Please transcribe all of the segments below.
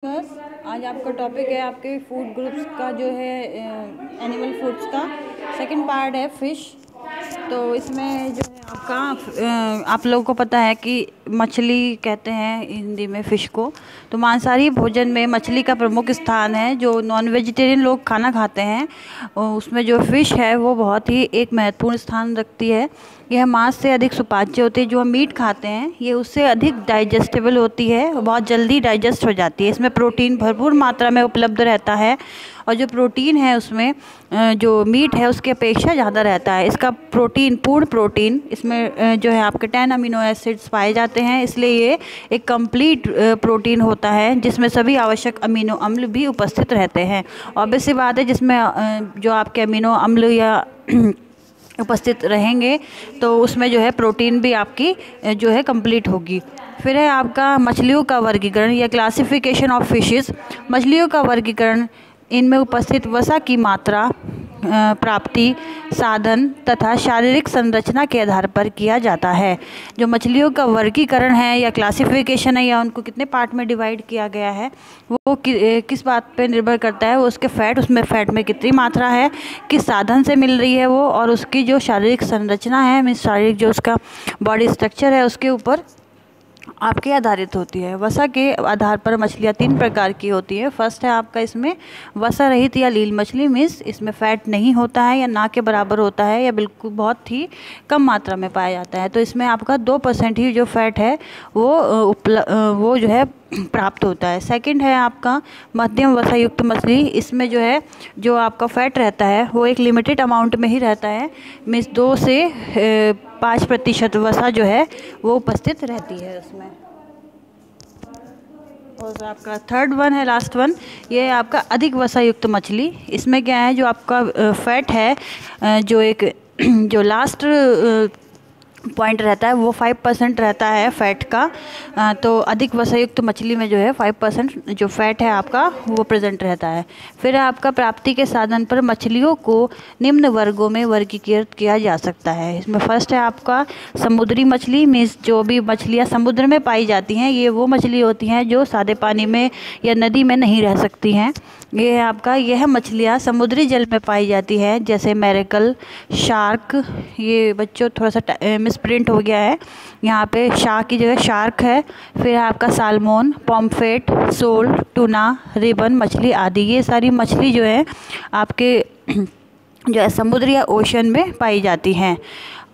बस आज आपका टॉपिक है आपके फूड ग्रुप्स का जो है एनिमल फूड्स का सेकंड पार्ट है फ़िश। तो इसमें जो है आपका आप लोगों को पता है कि मछली कहते हैं हिंदी में फ़िश को। तो मांसाहारी भोजन में मछली का प्रमुख स्थान है। जो नॉन वेजिटेरियन लोग खाना खाते हैं उसमें जो फ़िश है वो बहुत ही एक महत्वपूर्ण स्थान रखती है। यह मांस से अधिक सुपाच्य होती है। जो हम मीट खाते हैं ये उससे अधिक डाइजेस्टेबल होती है, बहुत जल्दी डाइजेस्ट हो जाती है। इसमें प्रोटीन भरपूर मात्रा में उपलब्ध रहता है और जो प्रोटीन है उसमें जो मीट है उसकी अपेक्षा ज़्यादा रहता है। इसका प्रोटीन पूर्ण प्रोटीन इसमें जो है आपके 10 अमीनो एसिड्स पाए जाते हैं, इसलिए ये एक कंप्लीट प्रोटीन होता है जिसमें सभी आवश्यक अमीनो अम्ल भी उपस्थित रहते हैं। ऑब्वियस सी बात है जिसमें जो आपके अमीनो अम्ल या उपस्थित रहेंगे तो उसमें जो है प्रोटीन भी आपकी जो है कंप्लीट होगी। फिर है आपका मछलियों का वर्गीकरण या क्लासिफिकेशन ऑफ फिशेस। मछलियों का वर्गीकरण इनमें उपस्थित वसा की मात्रा, प्राप्ति, साधन तथा शारीरिक संरचना के आधार पर किया जाता है। जो मछलियों का वर्गीकरण है या क्लासिफिकेशन है या उनको कितने पार्ट में डिवाइड किया गया है वो किस बात पे निर्भर करता है। वो उसके फैट, उसमें फ़ैट में कितनी मात्रा है, किस साधन से मिल रही है वो, और उसकी जो शारीरिक संरचना है, मीन्स शारीरिक जो उसका बॉडी स्ट्रक्चर है उसके ऊपर आपकी आधारित होती है। वसा के आधार पर मछलियाँ 3 प्रकार की होती है। फर्स्ट है आपका इसमें वसा रहित या लील मछली, मीन्स इसमें फ़ैट नहीं होता है या ना के बराबर होता है या बिल्कुल बहुत ही कम मात्रा में पाया जाता है। तो इसमें आपका 2% ही जो फ़ैट है वो जो है प्राप्त होता है। सेकंड है आपका मध्यम वसा युक्त मछली। इसमें जो है जो आपका फ़ैट रहता है वो एक लिमिटेड अमाउंट में ही रहता है, मीन्स 2 से 5% वसा जो है वो उपस्थित रहती है उसमें। और आपका थर्ड वन है, लास्ट वन, ये है आपका अधिक वसा युक्त मछली। इसमें क्या है जो आपका फ़ैट है जो एक जो लास्ट पॉइंट रहता है वो 5% रहता है फ़ैट का। तो अधिक वसायुक्त मछली में जो है 5% जो फ़ैट है आपका वो प्रेजेंट रहता है। फिर आपका प्राप्ति के साधन पर मछलियों को निम्न वर्गों में वर्गीकृत किया जा सकता है। इसमें फर्स्ट है आपका समुद्री मछली, मीन्स जो भी मछलियाँ समुद्र में पाई जाती हैं ये वो मछली होती हैं जो सादे पानी में या नदी में नहीं रह सकती हैं। ये है आपका, यह मछलियाँ समुद्री जल में पाई जाती है, जैसे मैरेकल, शार्क। ये बच्चों थोड़ा सा मिसप्रिंट हो गया है, यहाँ पे शार्क की जगह शार्क है। फिर आपका salmon, pomfret, sole, tuna, ribbon मछली आदि, ये सारी मछली जो है आपके जो है समुद्र या ओशन में पाई जाती हैं।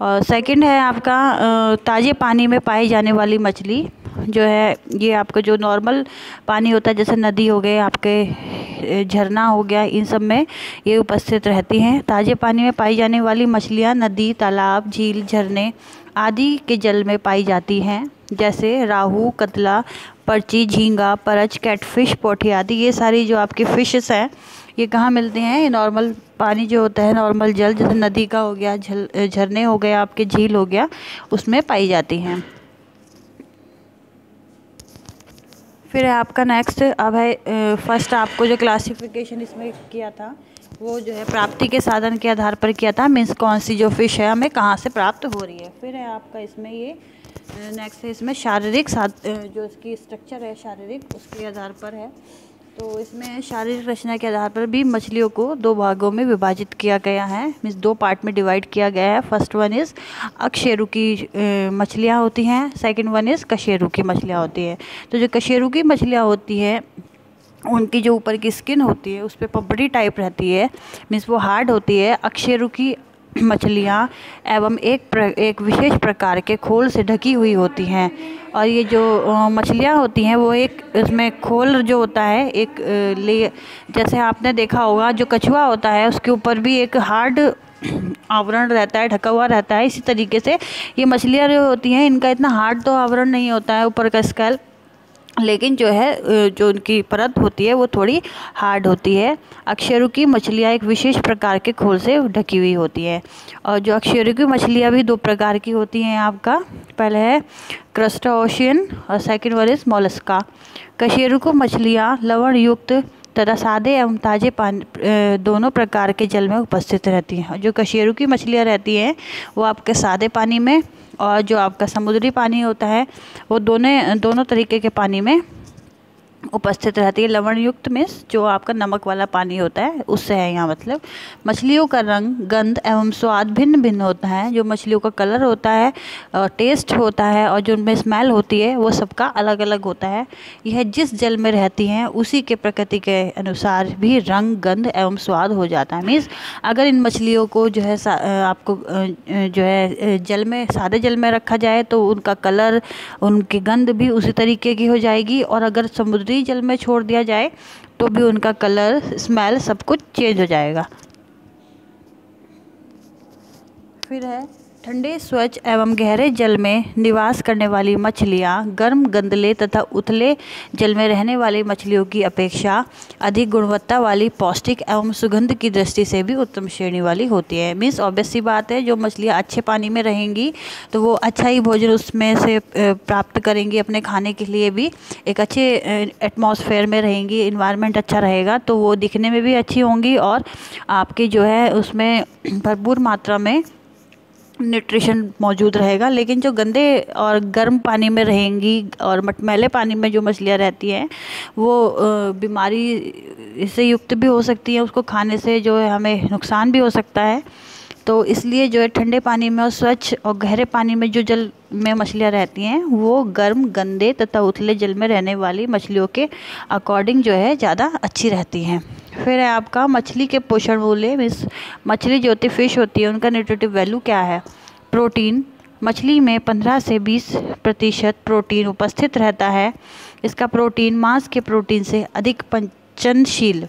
और सेकंड है आपका ताज़े पानी में पाई जाने वाली मछली जो है, ये आपका जो नॉर्मल पानी होता है जैसे नदी हो गए, आपके झरना हो गया, इन सब में ये उपस्थित रहती हैं। ताज़े पानी में पाई जाने वाली मछलियाँ नदी, तालाब, झील, झरने आदि के जल में पाई जाती हैं, जैसे राहू, कतला, पर्ची, झींगा, परच, कैटफिश, पोठी आदि। ये सारी जो आपकी फ़िशेस हैं ये कहाँ मिलती हैं? ये नॉर्मल पानी जो होता है, नॉर्मल जल, जैसे नदी का हो गया, झरने हो गया, आपके झील हो गया, उसमें पाई जाती हैं। फिर है आपका नेक्स्ट, अब है फर्स्ट आपको जो क्लासिफिकेशन इसमें किया था वो जो है प्राप्ति के साधन के आधार पर किया था, मीन्स कौन सी जो फ़िश है हमें कहाँ से प्राप्त हो रही है। फिर है आपका इसमें ये नेक्स्ट है इसमें शारीरिक जो इसकी स्ट्रक्चर है शारीरिक, उसके आधार पर है। तो इसमें शारीरिक रचना के आधार पर भी मछलियों को 2 भागों में विभाजित किया गया है, मीन्स 2 पार्ट में डिवाइड किया गया है। फर्स्ट वन इज़ अकशेरुकी मछलियाँ होती हैं, सेकंड वन इज़ कशेरुकी मछलियाँ होती हैं। तो जो कशेरुकी मछलियाँ होती हैं उनकी जो ऊपर की स्किन होती है उस पर पपड़ी टाइप रहती है, मीन्स वो हार्ड होती है। अकशेरुकी मछलियाँ एवं एक विशेष प्रकार के खोल से ढकी हुई होती हैं। और ये जो मछलियाँ होती हैं वो एक इसमें खोल जो होता है एक जैसे आपने देखा होगा जो कछुआ होता है उसके ऊपर भी एक हार्ड आवरण रहता है, ढका हुआ रहता है। इसी तरीके से ये मछलियाँ जो होती हैं इनका इतना हार्ड तो आवरण नहीं होता है ऊपर का स्कैल, लेकिन जो है जो उनकी परत होती है वो थोड़ी हार्ड होती है। अकशेरुकी मछलियाँ एक विशेष प्रकार के खोल से ढकी हुई होती है। और जो अकशेरुकी मछलियाँ भी 2 प्रकार की होती हैं आपका, पहले है क्रस्टाओशियन और सेकंड वन इज मोलस्का। कशेरुकी मछलियाँ लवण युक्त तथा सादे एवं ताज़े पानी दोनों प्रकार के जल में उपस्थित रहती हैं। जो कशेरुकी मछलियाँ रहती हैं वो आपके सादे पानी में, और जो आपका समुद्री पानी होता है वो दोनों तरीके के पानी में उपस्थित रहती है। लवण युक्त मीन्स जो आपका नमक वाला पानी होता है उससे है यहाँ मतलब। मछलियों का रंग, गंध एवं स्वाद भिन्न भिन्न होता है। जो मछलियों का कलर होता है, टेस्ट होता है और जो उनमें स्मेल होती है वो सबका अलग अलग होता है। यह जिस जल में रहती हैं उसी के प्रकृति के अनुसार भी रंग, गंध एवं स्वाद हो जाता है। मीन्स अगर इन मछलियों को जो है आपको जो है जल में, सादे जल में रखा जाए तो उनका कलर, उनकी गंध भी उसी तरीके की हो जाएगी, और अगर समुद्री जल में छोड़ दिया जाए तो भी उनका कलर, स्मेल सब कुछ चेंज हो जाएगा। फिर है ठंडे, स्वच्छ एवं गहरे जल में निवास करने वाली मछलियाँ गर्म, गंदले तथा उथले जल में रहने वाली मछलियों की अपेक्षा अधिक गुणवत्ता वाली, पौष्टिक एवं सुगंध की दृष्टि से भी उत्तम श्रेणी वाली होती है। मीन्स ऑब्वियस सी बात है, जो मछलियाँ अच्छे पानी में रहेंगी तो वो अच्छा ही भोजन उसमें से प्राप्त करेंगी, अपने खाने के लिए भी एक अच्छे एटमॉस्फेयर में रहेंगी, इन्वायरमेंट अच्छा रहेगा तो वो दिखने में भी अच्छी होंगी और आपके जो है उसमें भरपूर मात्रा में न्यूट्रिशन मौजूद रहेगा। लेकिन जो गंदे और गर्म पानी में रहेंगी और मटमैले पानी में जो मछलियाँ रहती हैं वो बीमारी से युक्त भी हो सकती हैं, उसको खाने से जो है हमें नुकसान भी हो सकता है। तो इसलिए जो है ठंडे पानी में और स्वच्छ और गहरे पानी में जो जल में मछलियाँ रहती हैं वो गर्म, गंदे तथा उथले जल में रहने वाली मछलियों के अकॉर्डिंग जो है ज़्यादा अच्छी रहती हैं। फिर है आपका मछली के पोषण मूल्य। मीन्स मछली जो होती है, फिश होती है, उनका न्यूट्रिटिव वैल्यू क्या है। प्रोटीन, मछली में 15 से 20% प्रोटीन उपस्थित रहता है। इसका प्रोटीन मांस के प्रोटीन से अधिक पचनशील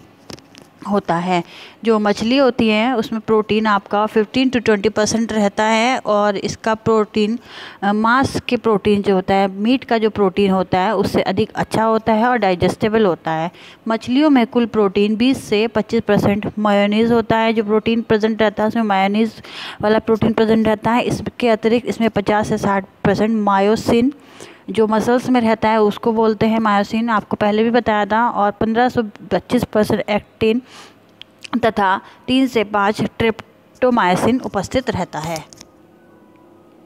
होता है। जो मछली होती है उसमें प्रोटीन आपका 15 to 20% रहता है, और इसका प्रोटीन मांस के प्रोटीन जो होता है, मीट का जो प्रोटीन होता है उससे अधिक अच्छा होता है और डाइजेस्टेबल होता है। मछलियों में कुल प्रोटीन 20 से 25% मायोनीज़ होता है। जो प्रोटीन प्रेजेंट रहता है उसमें मायोनीज़ वाला प्रोटीन प्रेजेंट रहता है। इसके अतिरिक्त इसमें 50 से 60% मायोसिन जो मसल्स में रहता है उसको बोलते हैं मायोसिन, आपको पहले भी बताया था, और 15 से 25% एक्टिन तथा 3 से 5 ट्रिप्टोमाइसिन उपस्थित रहता है।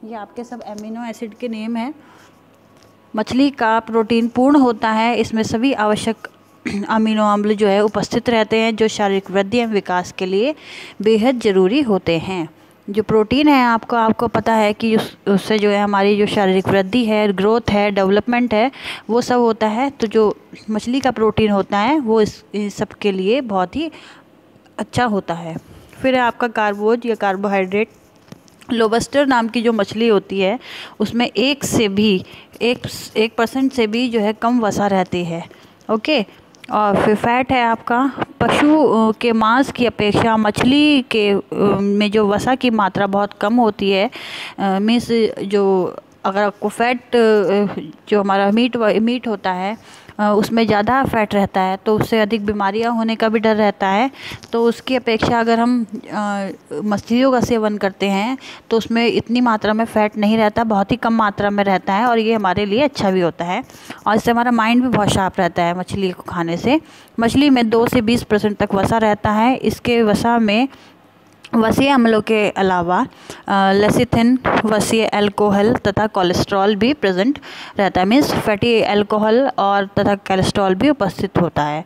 ये आपके सब एमिनो एसिड के नेम हैं। मछली का प्रोटीन पूर्ण होता है, इसमें सभी आवश्यक अमीनो अम्ल जो है उपस्थित रहते हैं जो शारीरिक वृद्धि एवं विकास के लिए बेहद ज़रूरी होते हैं। जो प्रोटीन है आपको पता है कि उससे जो है हमारी जो शारीरिक वृद्धि है, ग्रोथ है, डेवलपमेंट है, वो सब होता है। तो जो मछली का प्रोटीन होता है वो इस सब के लिए बहुत ही अच्छा होता है। फिर है आपका कार्बोज या कार्बोहाइड्रेट। लोबस्टर नाम की जो मछली होती है उसमें 1% से भी जो है कम वसा रहती है। ओके। और फिर फैट है आपका, पशु के मांस की अपेक्षा मछली के में जो वसा की मात्रा बहुत कम होती है। मीन्स जो अगर आपको फैट जो हमारा मीट होता है उसमें ज़्यादा फैट रहता है तो उससे अधिक बीमारियां होने का भी डर रहता है। तो उसकी अपेक्षा अगर हम मछलियों का सेवन करते हैं तो उसमें इतनी मात्रा में फ़ैट नहीं रहता, बहुत ही कम मात्रा में रहता है, और ये हमारे लिए अच्छा भी होता है और इससे हमारा माइंड भी बहुत शार्प रहता है मछली को खाने से। मछली में 2 से 20% तक वसा रहता है। इसके वसा में वसीय अम्लों के अलावा लेसिथिन, वसीय अल्कोहल तथा कोलेस्ट्रॉल भी प्रेजेंट रहता है। मीन्स फैटी अल्कोहल और तथा कोलेस्ट्रॉल भी उपस्थित होता है।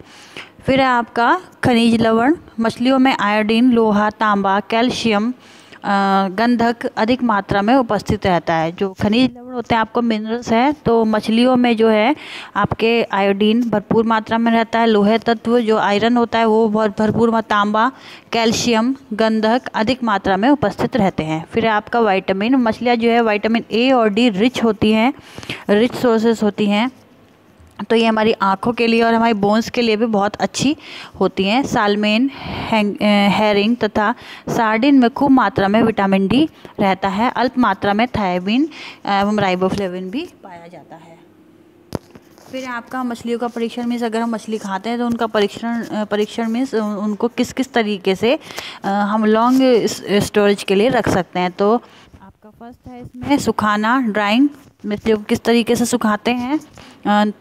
फिर है आपका खनिज लवण। मछलियों में आयोडीन, लोहा, तांबा, कैल्शियम, गंधक अधिक मात्रा में उपस्थित रहता है। जो खनिज लवण होते हैं आपको मिनरल्स है, तो मछलियों में जो है आपके आयोडीन भरपूर मात्रा में रहता है। लोहे तत्व जो आयरन होता है वो बहुत भरपूर, तांबा, कैल्शियम, गंधक अधिक मात्रा में उपस्थित रहते हैं। फिर आपका विटामिन। मछलियाँ जो है विटामिन ए और डी रिच होती हैं, रिच सोर्सेस होती हैं, तो ये हमारी आँखों के लिए और हमारी बोन्स के लिए भी बहुत अच्छी होती हैं। सालमेन, हेरिंग तथा सार्डिन में खूब मात्रा में विटामिन डी रहता है। अल्प मात्रा में थायमिन एवं राइबोफ्लेविन भी पाया जाता है। फिर आपका मछलियों का परीक्षण। मीन्स अगर हम मछली खाते हैं तो उनका परीक्षण मीन्स उनको किस किस तरीके से हम लॉन्ग स्टोरेज के लिए रख सकते हैं। तो आपका फर्स्ट है इसमें सुखाना, ड्राइंग, मछलियों को किस तरीके से सुखाते हैं।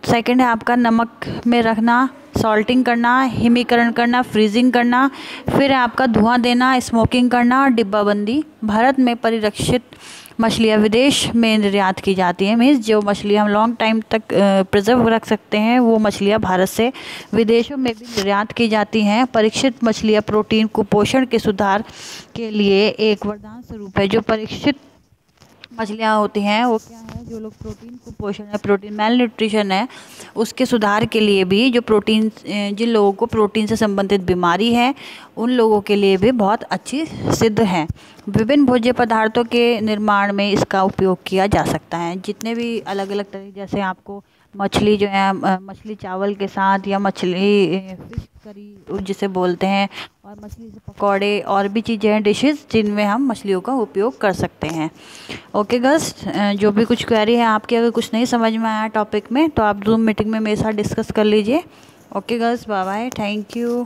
सेकंड है आपका नमक में रखना, सॉल्टिंग करना, हिमीकरण करना, फ्रीजिंग करना। फिर है आपका धुआं देना, स्मोकिंग करना और डिब्बाबंदी। भारत में परिरक्षित मछलियाँ विदेश में निर्यात की जाती हैं। मीन्स जो मछलियाँ हम लॉन्ग टाइम तक प्रिजर्व रख सकते हैं वो मछलियाँ भारत से विदेशों में भी निर्यात की जाती हैं। परीक्षित मछलियाँ प्रोटीन कुपोषण के सुधार के लिए एक वरदान स्वरूप है। जो परीक्षित मछलियाँ होती हैं वो क्या है, जो लोग प्रोटीन कुपोषण है, प्रोटीन मेल न्यूट्रिशन है, उसके सुधार के लिए भी, जो प्रोटीन, जिन लोगों को प्रोटीन से संबंधित बीमारी है उन लोगों के लिए भी बहुत अच्छी सिद्ध है। विभिन्न भोज्य पदार्थों के निर्माण में इसका उपयोग किया जा सकता है। जितने भी अलग अलग तरह, जैसे आपको मछली जो है मछली चावल के साथ, या मछली फिश करी जिसे बोलते हैं, और मछली से पकौड़े, और भी चीज़ें हैं, डिशेस जिनमें हम मछलियों का उपयोग कर सकते हैं। ओके गर्ल्स, जो भी कुछ क्वेरी है आपकी, अगर कुछ नहीं समझ में आया टॉपिक में तो आप जूम मीटिंग में मेरे साथ डिस्कस कर लीजिए। Okay girls, bye bye, thank you.